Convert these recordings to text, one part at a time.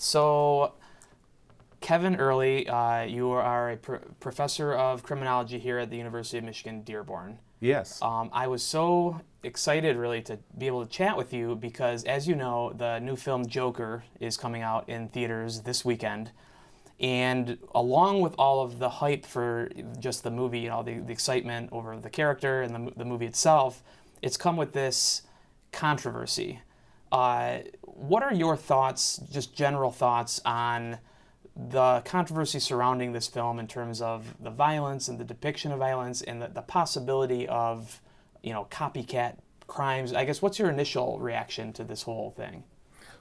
So, Kevin Early, you are a professor of criminology here at the University of Michigan, Dearborn. Yes. I was so excited, really, to be able to chat with you because, as you know, the new film Joker is coming out in theaters this weekend. And along with all of the hype for just the movie, the excitement over the character and the movie itself, it's come with this controversy. What are your thoughts, just general thoughts, on the controversy surrounding this film in terms of the violence and the depiction of violence and the possibility of, copycat crimes? I guess, what's your initial reaction to this whole thing?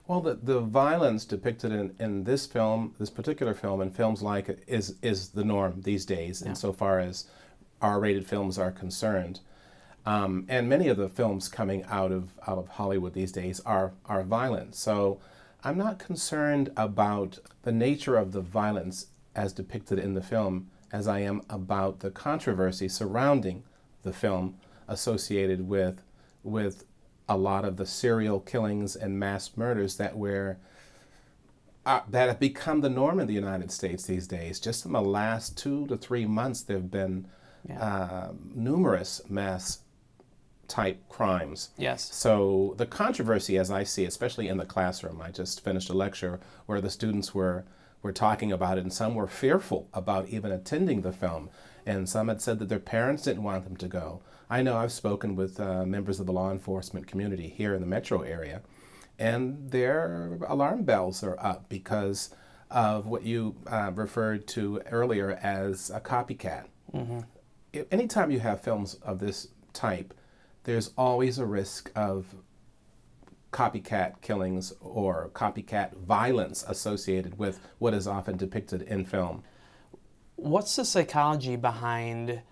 Well, the violence depicted in this film, this particular film, and films like it, is the norm these days, insofar as R-rated films are concerned. And many of the films coming out of Hollywood these days are violent. So I'm not concerned about the nature of the violence as depicted in the film as I am about the controversy surrounding the film associated with a lot of the serial killings and mass murders that have become the norm in the United States these days. Just in the last 2 to 3 months, there have been numerous mass type crimes. Yes. So the controversy, as I see, especially in the classroom, I just finished a lecture where the students were talking about it, and some were fearful about even attending the film, and some had said that their parents didn't want them to go. I know I've spoken with members of the law enforcement community here in the metro area, and their alarm bells are up because of what you referred to earlier as a copycat. Mm-hmm. Anytime you have films of this type, there's always a risk of copycat killings or copycat violence associated with what is often depicted in film. What's the psychology behind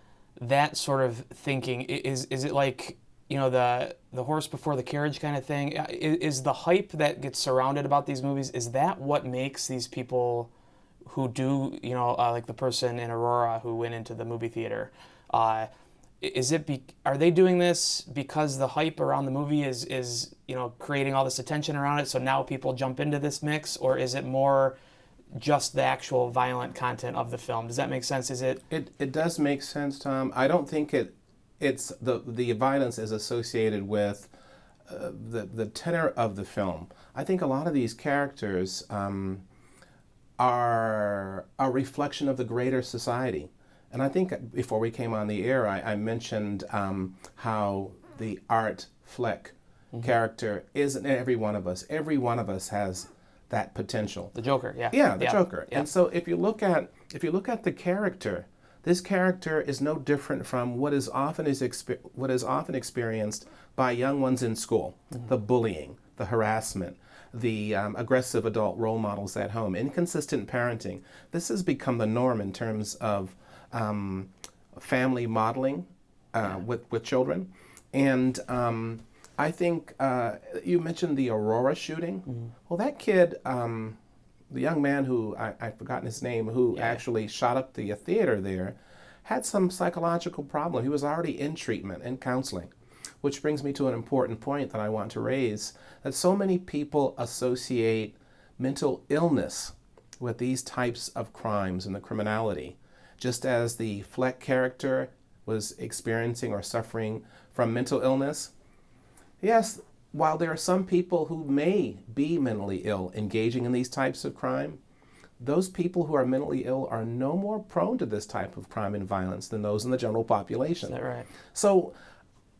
that sort of thinking? Is it like, the horse before the carriage kind of thing? Is the hype that gets surrounded about these movies, is that what makes these people who do, like the person in Aurora who went into the movie theater, are they doing this because the hype around the movie is creating all this attention around it, so now people jump into this mix, or is it more just the actual violent content of the film? Does that make sense? It does make sense, Tom. I don't think it's the violence is associated with the tenor of the film. I think a lot of these characters are a reflection of the greater society. And I think before we came on the air, I mentioned how the Art Fleck character is in every one of us. Every one of us has that potential. The Joker, yeah. Yeah, the Joker. Yeah. And so if you look at the character, this character is no different from what is often experienced by young ones in school. The bullying, the harassment, the aggressive adult role models at home, inconsistent parenting. This has become the norm in terms of family modeling with children. And I think you mentioned the Aurora shooting. Mm-hmm. Well, that kid, the young man who, I've forgotten his name, who actually shot up the theater there, had some psychological problem. He was already in treatment and counseling, which brings me to an important point that I want to raise, that so many people associate mental illness with these types of crimes and the criminality. Just as the Fleck character was experiencing or suffering from mental illness, yes, while there are some people who may be mentally ill engaging in these types of crime, those people who are mentally ill are no more prone to this type of crime and violence than those in the general population. Is that right? So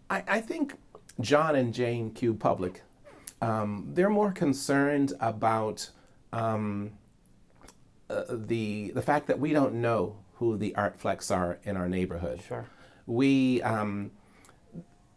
I think John and Jane Q. Public, they're more concerned about the fact that we don't know who the Art Flecks are in our neighborhood. Sure.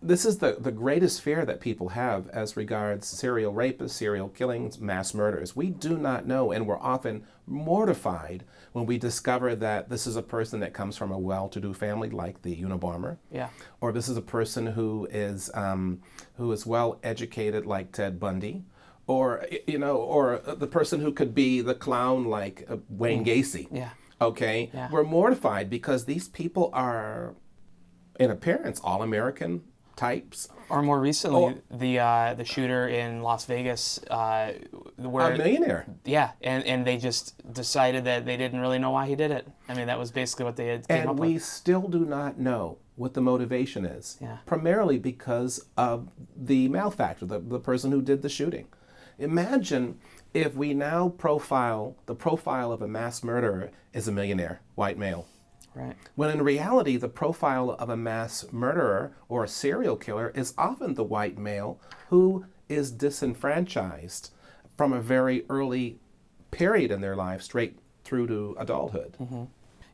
This is the greatest fear that people have as regards serial rapists, serial killings, mass murders. We do not know, and we're often mortified when we discover that this is a person that comes from a well-to-do family like the Unabomber. Yeah. Or this is a person who is well educated like Ted Bundy. Or the person who could be the clown like Wayne Gacy. Yeah. Okay? Yeah. We're mortified because these people are, in appearance, all American, types. Or more recently, the shooter in Las Vegas, where A millionaire. yeah, and they just decided that they didn't really know why he did it. I mean, that was basically what they had came up And with. we still do not know what the motivation is, Yeah. primarily because of the malefactor, the person who did the shooting. Imagine if we now profile of a mass murderer as a millionaire, white male. Right. When in reality, the profile of a mass murderer or a serial killer is often the white male who is disenfranchised from a very early period in their life straight through to adulthood. Mm-hmm.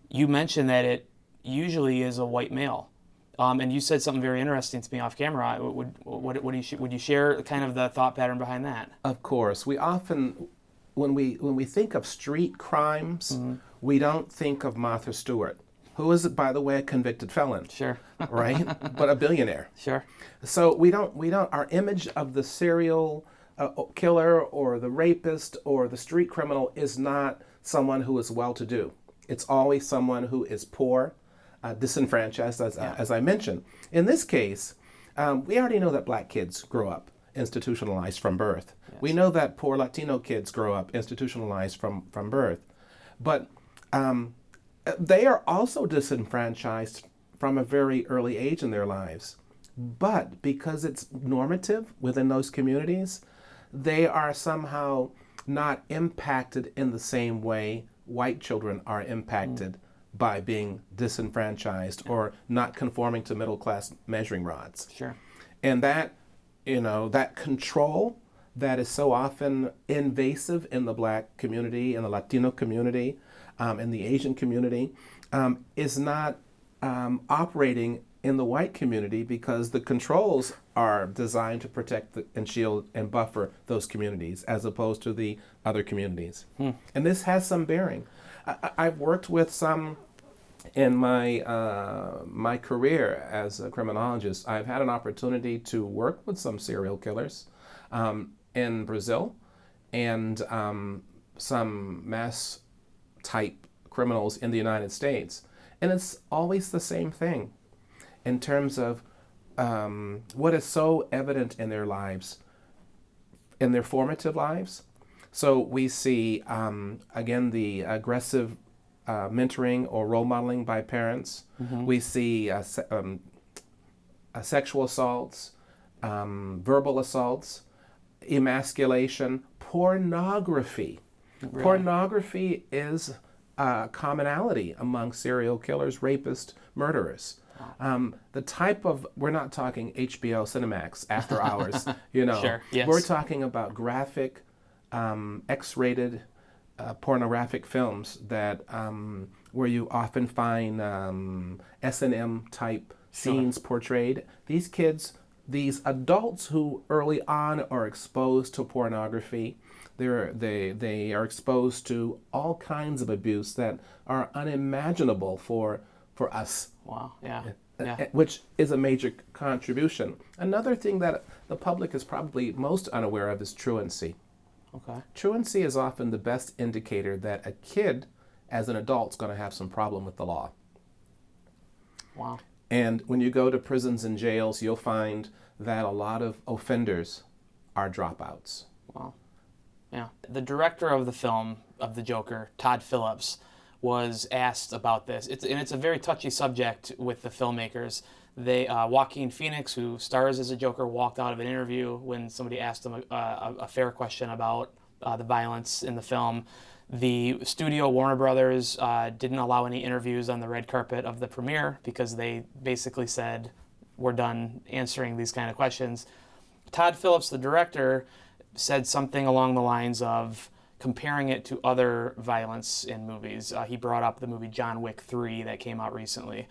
You mentioned that it usually is a white male. And you said something very interesting to me off camera. Would you share kind of the thought pattern behind that? Of course, we often, when we think of street crimes, we don't think of Martha Stewart, who is, by the way, a convicted felon. Sure. Right? But a billionaire. Sure. So we don't. Our image of the serial killer or the rapist or the street criminal is not someone who is well-to-do. It's always someone who is poor, disenfranchised, as I mentioned. In this case, we already know that black kids grow up institutionalized from birth. Yes. We know that poor Latino kids grow up institutionalized from birth. But they are also disenfranchised from a very early age in their lives. But because it's normative within those communities, they are somehow not impacted in the same way white children are impacted by being disenfranchised or not conforming to middle class measuring rods. Sure. And that, that control that is so often invasive in the black community, in the Latino community, in the Asian community, is not operating in the white community because the controls are designed to protect and shield and buffer those communities as opposed to the other communities. And this has some bearing. I've worked with some in my career as a criminologist. I've had an opportunity to work with some serial killers in Brazil and some mass type criminals in the United States. And it's always the same thing in terms of what is so evident in their lives, in their formative lives. So we see, again, the aggressive mentoring or role modeling by parents. We see sexual assaults, verbal assaults, emasculation, pornography. Really? Pornography is a commonality among serial killers, rapists, murderers. The type of, we're not talking HBO Cinemax after hours, Sure, yes. We're talking about graphic, X-rated pornographic films that where you often find S&M type scenes portrayed. These kids, these adults who early on are exposed to pornography, they are exposed to all kinds of abuse that are unimaginable for us. Wow. Yeah. Which is a major contribution. Another thing that the public is probably most unaware of is truancy. Okay. Truancy is often the best indicator that a kid, as an adult, is going to have some problem with the law. Wow. And when you go to prisons and jails, you'll find that a lot of offenders are dropouts. Wow. Yeah. The director of the film, of The Joker, Todd Phillips, was asked about this. It's a very touchy subject with the filmmakers. Joaquin Phoenix, who stars as a Joker, walked out of an interview when somebody asked him a fair question about the violence in the film. The studio, Warner Brothers, didn't allow any interviews on the red carpet of the premiere because they basically said, we're done answering these kind of questions. Todd Phillips, the director, said something along the lines of comparing it to other violence in movies. He brought up the movie John Wick 3 that came out recently.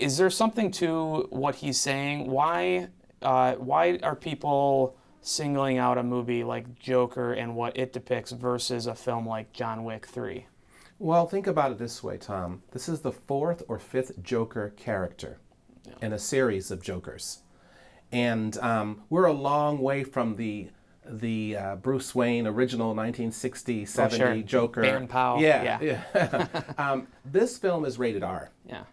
Is there something to what he's saying? Why are people singling out a movie like Joker and what it depicts versus a film like John Wick 3? Well, think about it this way, Tom. This is the fourth or fifth Joker character in a series of Jokers. And we're a long way from the Bruce Wayne original 1960, 70 Joker. Baron Powell. Yeah. This film is rated R. Yeah.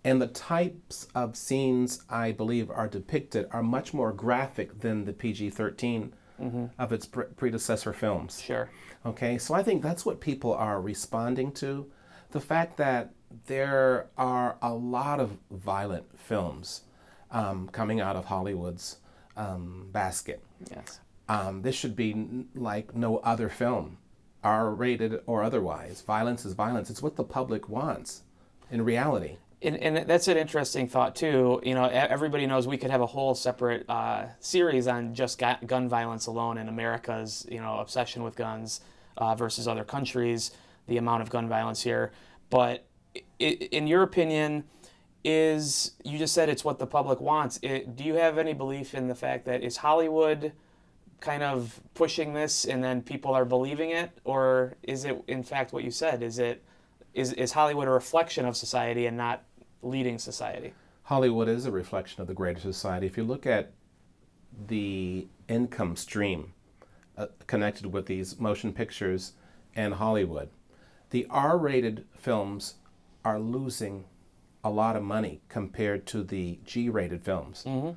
And the types of scenes I believe are depicted are much more graphic than the PG-13 of its predecessor films. Sure. Okay, so I think that's what people are responding to. The fact that there are a lot of violent films coming out of Hollywood's basket. Yes. This should be like no other film, R-rated or otherwise. Violence is violence. It's what the public wants in reality. And that's an interesting thought too. You know, everybody knows we could have a whole separate series on just gun violence alone in America's, you know, obsession with guns versus other countries, the amount of gun violence here. But in your opinion, you just said it's what the public wants. Do you have any belief in the fact that is Hollywood kind of pushing this and then people are believing it, or is it in fact what you said? Is Hollywood a reflection of society and not leading society? Hollywood is a reflection of the greater society. If you look at the income stream connected with these motion pictures and Hollywood, the R-rated films are losing a lot of money compared to the G-rated films. Mm-hmm.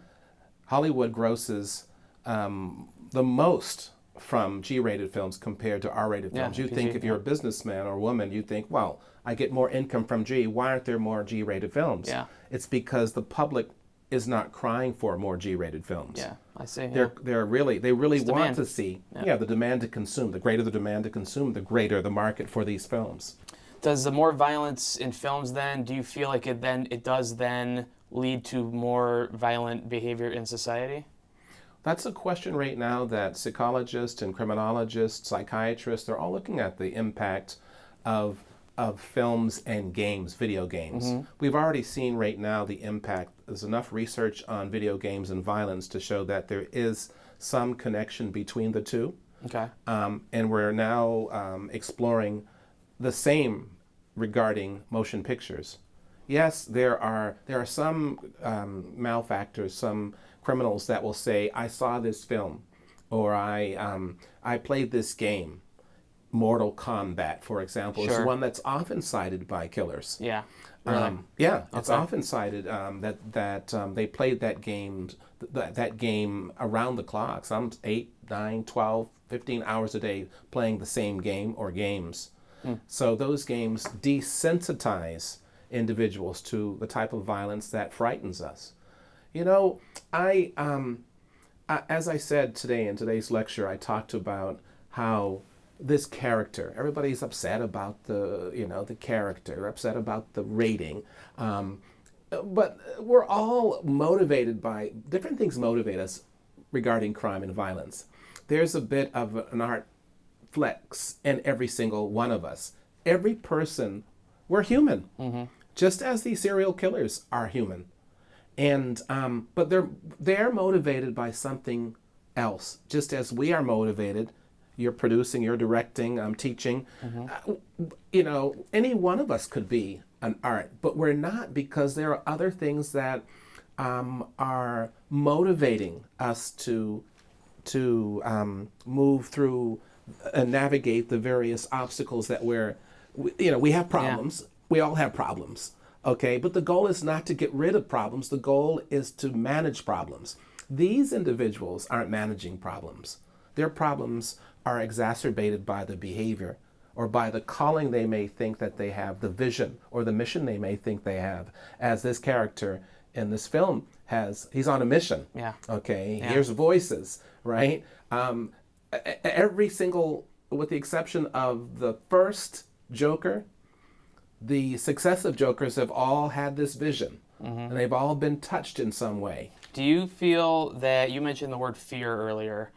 Hollywood grosses the most from G-rated films compared to R-rated films. You think if you're a businessman or woman, you think, well, I get more income from G. Why aren't there more G-rated films? Yeah. It's because the public is not crying for more G-rated films. Yeah, I see. They really want demand. to see the demand to consume. The greater the demand to consume, the greater the market for these films. Does the more violence in films then, do you feel like it does then lead to more violent behavior in society? That's a question right now that psychologists and criminologists, psychiatrists, they're all looking at the impact of films and games, video games. Mm-hmm. We've already seen right now the impact. There's enough research on video games and violence to show that there is some connection between the two. Okay. And we're now exploring the same regarding motion pictures. Yes, there are some malefactors, some criminals that will say, I saw this film, or I played this game. Mortal Kombat, for example, is one that's often cited by killers. Yeah. Really? It's often cited that they played that game around the clock, some 8, 9, 12, 15 hours a day playing the same game or games. So those games desensitize individuals to the type of violence that frightens us. You know, as I said today in today's lecture, I talked about how this character, everybody's upset about the character, upset about the rating, but we're all motivated by different things. Motivate us regarding crime and violence. There's a bit of an art flex in every single one of us. Every person, we're human, just as these serial killers are human, and but they're motivated by something else, just as we are motivated. You're producing, you're directing, I'm teaching. Any one of us could be an art, but we're not, because there are other things that are motivating us to move through and navigate the various obstacles that we have problems. Yeah. We all have problems, okay? But the goal is not to get rid of problems. The goal is to manage problems. These individuals aren't managing problems. Their problems are exacerbated by the behavior or by the calling they may think that they have, the vision or the mission they may think they have. As this character in this film he's on a mission. Yeah. Okay. Yeah. Here's voices, right? Every single, with the exception of the first Joker, the successive Jokers have all had this vision, and they've all been touched in some way. Do you feel that, you mentioned the word fear earlier,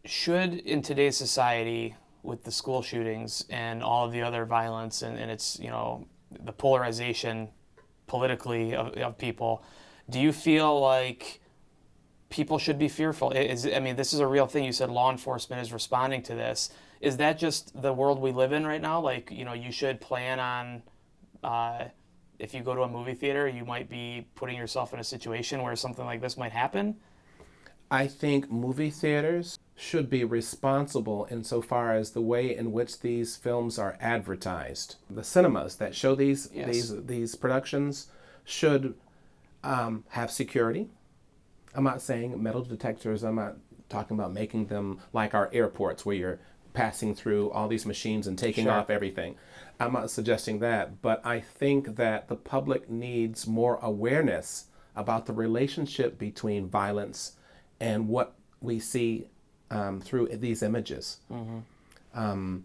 should in today's society, with the school shootings and all of the other violence and it's, the polarization politically of people, do you feel like people should be fearful? This is a real thing. You said law enforcement is responding to this. Is that just the world we live in right now? Like, you should plan on, if you go to a movie theater, you might be putting yourself in a situation where something like this might happen? I think movie theaters should be responsible insofar as the way in which these films are advertised. The cinemas that show these productions should have security. I'm not saying metal detectors. I'm not talking about making them like our airports where you're passing through all these machines and taking off everything. I'm not suggesting that, but I think that the public needs more awareness about the relationship between violence and what we see through these images. I'm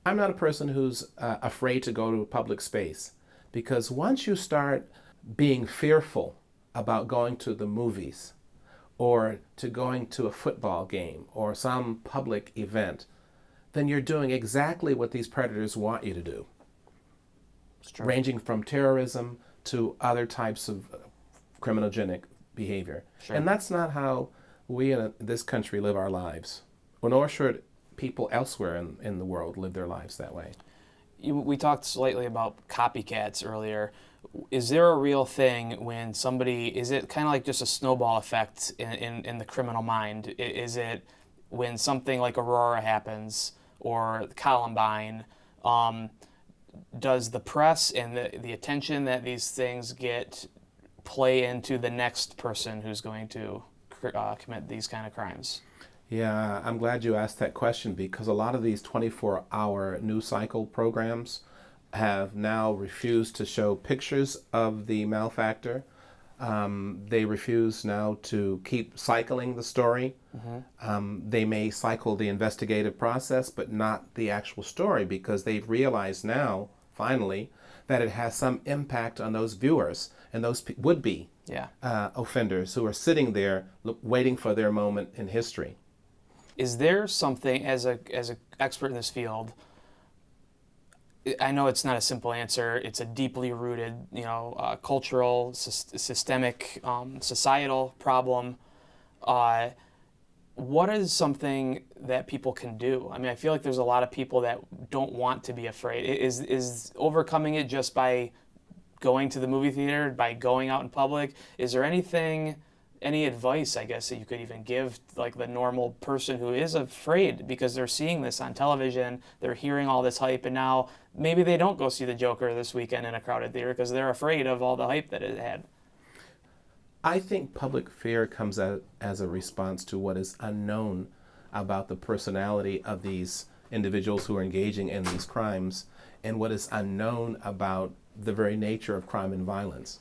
not a person who's afraid to go to a public space, because once you start being fearful about going to the movies or to going to a football game or some public event, then you're doing exactly what these predators want you to do, ranging from terrorism to other types of criminogenic behavior. And that's not how we in this country live our lives, nor should people elsewhere in the world live their lives that way. We talked slightly about copycats earlier. Is there a real thing when somebody, is it kind of like just a snowball effect in the criminal mind? Is it when something like Aurora happens or Columbine, does the press and the attention that these things get play into the next person who's going to commit these kind of crimes? Yeah, I'm glad you asked that question, because a lot of these 24-hour news cycle programs have now refused to show pictures of the malefactor. They refuse now to keep cycling the story. They may cycle the investigative process, but not the actual story, because they've realized now, finally, that it has some impact on those viewers and those would-be offenders who are sitting there waiting for their moment in history. Is there something, as an expert in this field, I know it's not a simple answer, it's a deeply rooted, cultural, systemic, societal problem. What is something that people can do? I mean, I feel like there's a lot of people that don't want to be afraid. Is overcoming it just by going to the movie theater, by going out in public? Is there any advice, I guess, that you could even give, like the normal person who is afraid because they're seeing this on television, they're hearing all this hype, and now maybe they don't go see the Joker this weekend in a crowded theater because they're afraid of all the hype that it had? I think public fear comes out as a response to what is unknown about the personality of these individuals who are engaging in these crimes, and what is unknown about the very nature of crime and violence.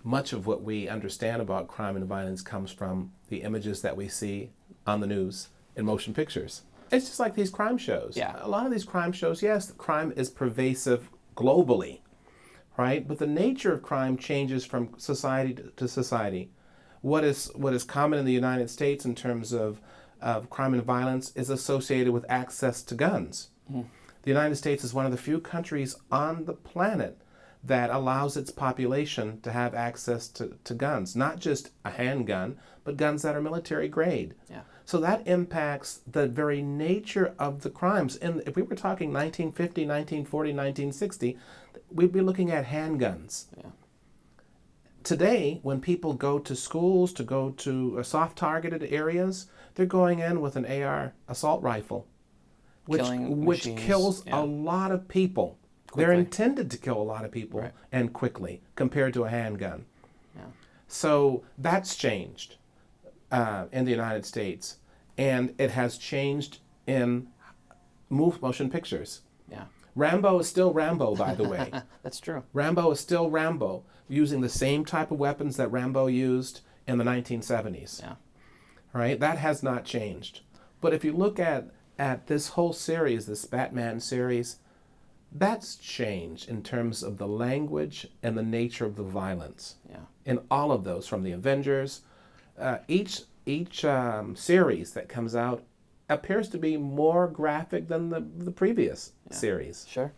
Much of what we understand about crime and violence comes from the images that we see on the news in motion pictures. It's just like these crime shows. Yeah. A lot of these crime shows, yes, crime is pervasive globally, right? But the nature of crime changes from society to society. What is common in the United States in terms of crime and violence is associated with access to guns. The United States is one of the few countries on the planet that allows its population to have access to guns, not just a handgun, but guns that are military grade. Yeah. So that impacts the very nature of the crimes. And if we were talking 1950, 1940, 1960, we'd be looking at handguns. Yeah. Today, when people go to schools, to go to soft targeted areas, they're going in with an AR assault rifle, which kills a lot of people. Quickly. They're intended to kill a lot of people and quickly compared to a handgun. Yeah. So that's changed in the United States, and it has changed in motion pictures. Yeah. Rambo is still Rambo, by the way. That's true. Rambo is still Rambo, using the same type of weapons that Rambo used in the 1970s. Yeah. Right? That has not changed. But if you look at this whole series, this Batman series, that's changed in terms of the language and the nature of the violence. Yeah. In all of those, from the Avengers, each series that comes out appears to be more graphic than the previous series. Sure.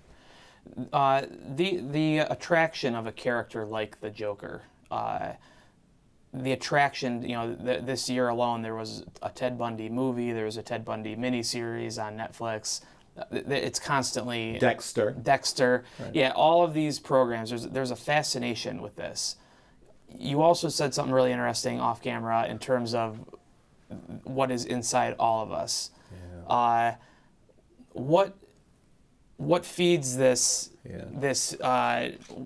The attraction of a character like the Joker, the attraction, this year alone there was a Ted Bundy movie, there was a Ted Bundy miniseries on Netflix. It's constantly Dexter. Right. Yeah, all of these programs, there's a fascination with this. You also said something really interesting off camera in terms of what is inside all of us. Yeah. What feeds this Yeah.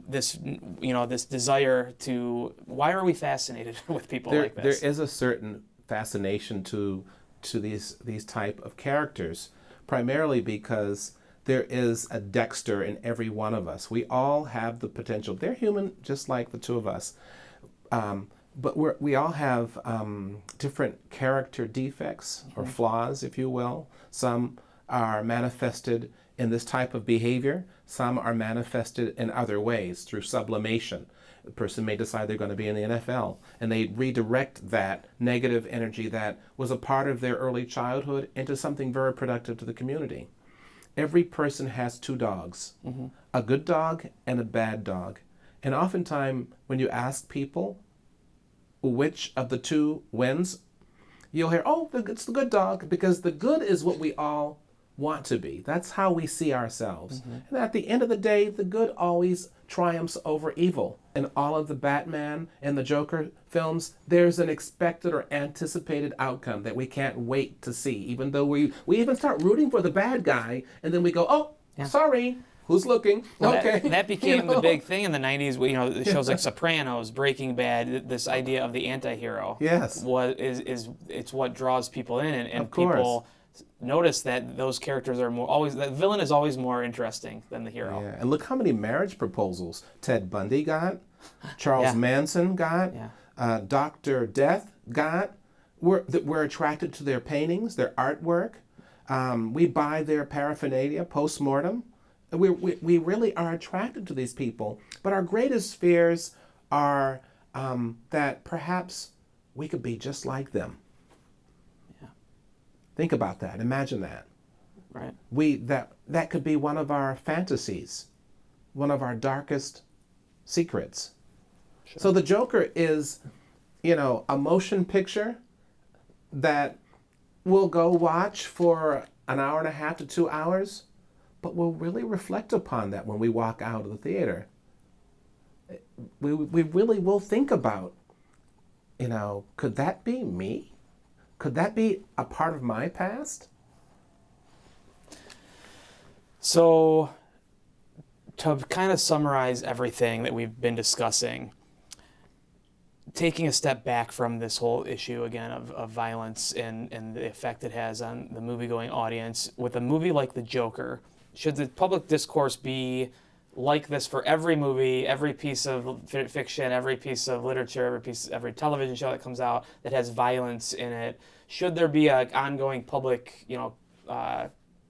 this desire to? Why are we fascinated with people like this? There is a certain fascination to these type of characters, primarily because there is a Dexter in every one of us. We all have the potential. They're human, just like the two of us, but we all have different character defects or flaws, if you will. Some are manifested in this type of behavior. Some are manifested in other ways through sublimation. The person may decide they're going to be in the NFL, and they redirect that negative energy that was a part of their early childhood into something very productive to the community. Every person has two dogs, a good dog and a bad dog. And oftentimes, when you ask people which of the two wins, you'll hear, oh, it's the good dog, because the good is what we all want to be. That's how we see ourselves. And at the end of the day, the good always triumphs over evil. In all of the Batman and the Joker films, there's an expected or anticipated outcome that we can't wait to see, even though we even start rooting for the bad guy, and then we go, oh, sorry, who's looking? Well, okay. That became the big thing in the 90s. Shows like Sopranos, Breaking Bad, this idea of the anti-hero. Yes. It's what draws people in, and Of course. people notice that those characters are the villain is always more interesting than the hero. Yeah, and look how many marriage proposals Ted Bundy got, Charles Manson got, Dr. Death got. We're attracted to their paintings, their artwork. We buy their paraphernalia post-mortem. We really are attracted to these people. But our greatest fears are that perhaps we could be just like them. Think about that. Imagine that. Right. That could be one of our fantasies, one of our darkest secrets. Sure. So the Joker is, a motion picture that we'll go watch for an hour and a half to 2 hours, but we'll really reflect upon that when we walk out of the theater. We really will think about, could that be me? Could that be a part of my past? So, to kind of summarize everything that we've been discussing, taking a step back from this whole issue again of violence and the effect it has on the movie-going audience, with a movie like The Joker, should the public discourse be like this for every movie, every piece of fiction, every piece of literature, every television show that comes out that has violence in it? Should there be an ongoing public,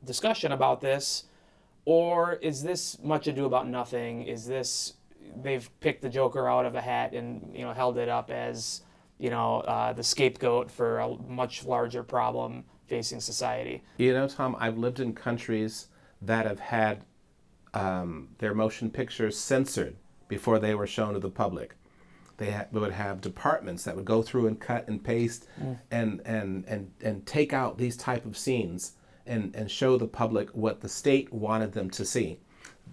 discussion about this, or is this much ado about nothing? Is this they've picked the Joker out of a hat and held it up as the scapegoat for a much larger problem facing society? Tom, I've lived in countries that have had their motion pictures censored before they were shown to the public. They would have departments that would go through and cut and paste and take out these type of scenes and show the public what the state wanted them to see.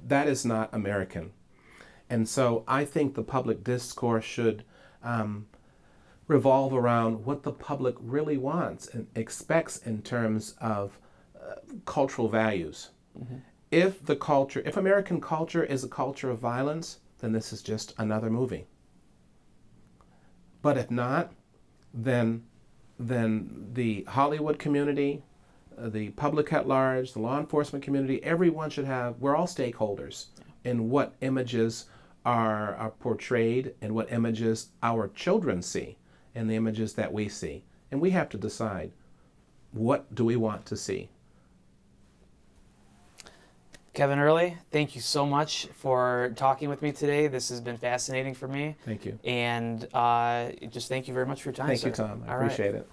That is not American. And so I think the public discourse should revolve around what the public really wants and expects in terms of cultural values. If American culture is a culture of violence, then this is just another movie. But if not, then the Hollywood community, the public at large, the law enforcement community, everyone should we're all stakeholders in what images are portrayed and what images our children see and the images that we see. And we have to decide, what do we want to see? Kevin Early, thank you so much for talking with me today. This has been fascinating for me. Thank you. And just thank you very much for your time, Thank sir. you, Tom. I All right. appreciate it.